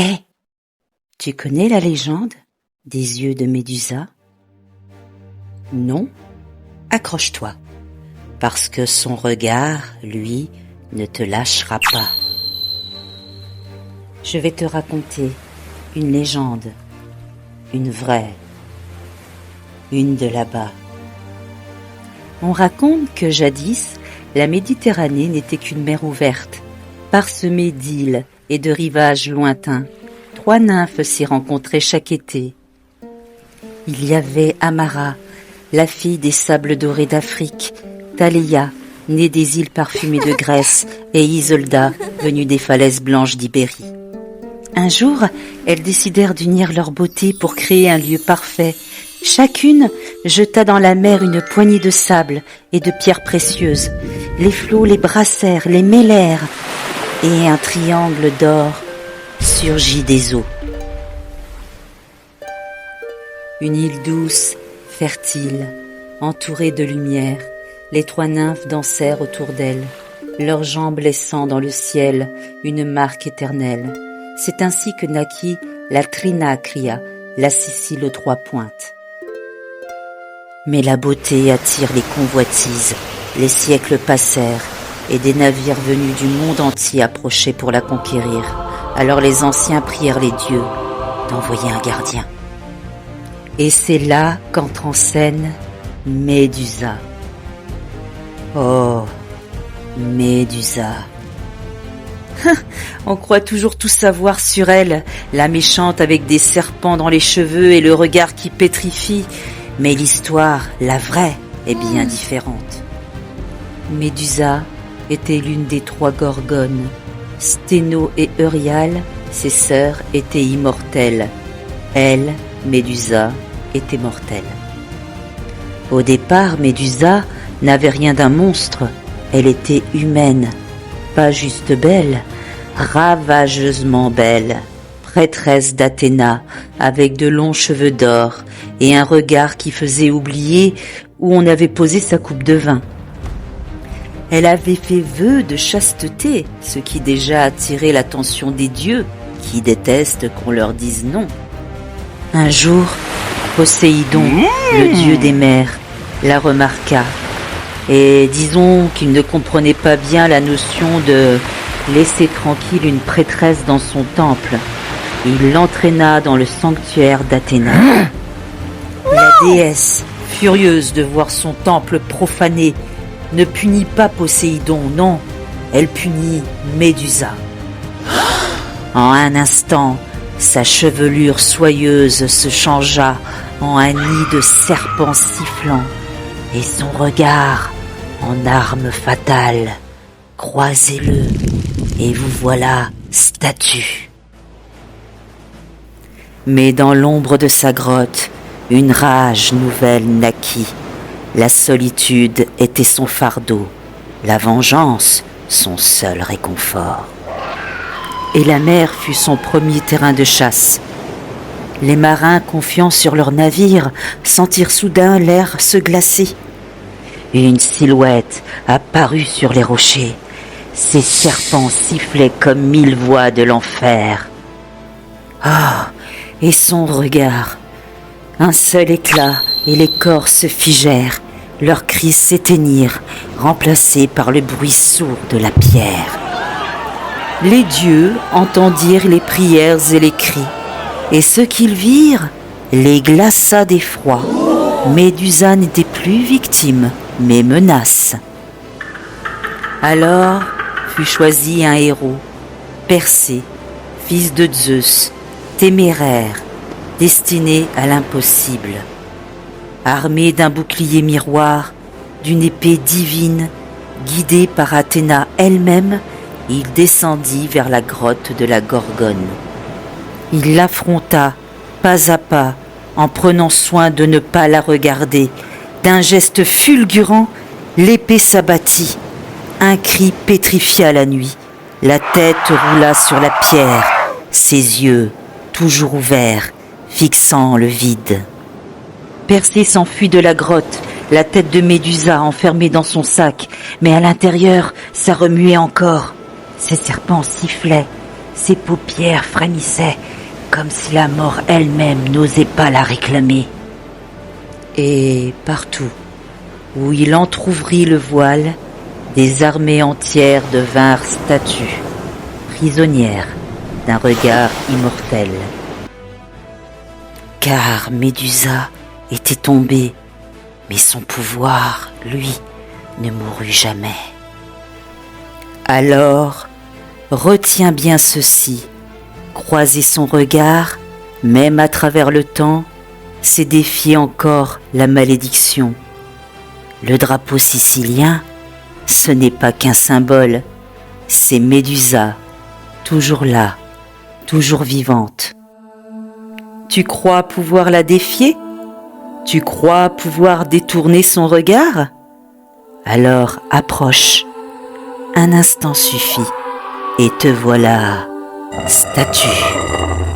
Hé, tu connais la légende des yeux de Médusa? Non? Accroche-toi, parce que son regard, lui, ne te lâchera pas. Je vais te raconter une légende, une vraie, une de là-bas. On raconte que jadis, la Méditerranée n'était qu'une mer ouverte, parsemée d'îles et de rivages lointains. 3 nymphes s'y rencontraient chaque été. Il y avait Amara, la fille des sables dorés d'Afrique, Thalia, née des îles parfumées de Grèce, et Isolda, venue des falaises blanches d'Ibérie. Un jour, elles décidèrent d'unir leur beauté pour créer un lieu parfait. Chacune jeta dans la mer une poignée de sable et de pierres précieuses. Les flots les brassèrent, les mêlèrent, et un triangle d'or surgit des eaux. Une île douce, fertile, entourée de lumière, les 3 nymphes dansèrent autour d'elle, leurs jambes laissant dans le ciel une marque éternelle. C'est ainsi que naquit la Trinacria, la Sicile aux 3 pointes. Mais la beauté attire les convoitises, les siècles passèrent, et des navires venus du monde entier approchaient pour la conquérir. Alors les anciens prièrent les dieux d'envoyer un gardien. Et c'est là qu'entre en scène Médusa. Oh, Médusa. On croit toujours tout savoir sur elle, la méchante avec des serpents dans les cheveux et le regard qui pétrifie. Mais l'histoire, la vraie, est bien différente. Médusa était l'une des 3 gorgones. Sténo et Euryale, ses sœurs, étaient immortelles. Elle, Médusa, était mortelle. Au départ, Médusa n'avait rien d'un monstre. Elle était humaine, pas juste belle, ravageusement belle, prêtresse d'Athéna, avec de longs cheveux d'or et un regard qui faisait oublier où on avait posé sa coupe de vin. Elle avait fait vœu de chasteté, ce qui déjà attirait l'attention des dieux, qui détestent qu'on leur dise non. Un jour, Poséidon, le dieu des mers, la remarqua, et disons qu'il ne comprenait pas bien la notion de laisser tranquille une prêtresse dans son temple. Il l'entraîna dans le sanctuaire d'Athéna. La déesse, furieuse de voir son temple profané, ne punit pas Poséidon, non, elle punit Médusa. En un instant, sa chevelure soyeuse se changea en un nid de serpents sifflants, et son regard en arme fatale. Croisez-le, et vous voilà statue. Mais dans l'ombre de sa grotte, une rage nouvelle naquit. La solitude était son fardeau, la vengeance son seul réconfort. Et la mer fut son premier terrain de chasse. Les marins, confiants sur leur navire, sentirent soudain l'air se glacer. Une silhouette apparut sur les rochers. Ces serpents sifflaient comme 1000 voix de l'enfer. Ah, et son regard! Un seul éclat et les corps se figèrent, leurs cris s'éteignirent, remplacés par le bruit sourd de la pierre. Les dieux entendirent les prières et les cris, et ce qu'ils virent les glaça d'effroi. Médusa n'était plus victime, mais menace. Alors fut choisi un héros, Persée, fils de Zeus, téméraire, destiné à l'impossible. Armé d'un bouclier miroir, d'une épée divine, guidé par Athéna elle-même, il descendit vers la grotte de la Gorgone. Il l'affronta, pas à pas, en prenant soin de ne pas la regarder. D'un geste fulgurant, l'épée s'abattit. Un cri pétrifia la nuit. La tête roula sur la pierre, ses yeux, toujours ouverts, fixant le vide. Persée s'enfuit de la grotte, la tête de Médusa enfermée dans son sac, mais à l'intérieur, ça remuait encore. Ses serpents sifflaient, Ses paupières frémissaient comme si la mort elle-même n'osait pas la réclamer. Et partout où il entr'ouvrit le voile, des armées entières devinrent statues, prisonnières d'un regard immortel. Car Médusa était tombée, mais son pouvoir, lui, ne mourut jamais. Alors, retiens bien ceci, croiser son regard, même à travers le temps, c'est défier encore la malédiction. Le drapeau sicilien, ce n'est pas qu'un symbole, c'est Médusa, toujours là, toujours vivante. Tu crois pouvoir la défier ? Tu crois pouvoir détourner son regard ? Alors approche, un instant suffit, et te voilà statue.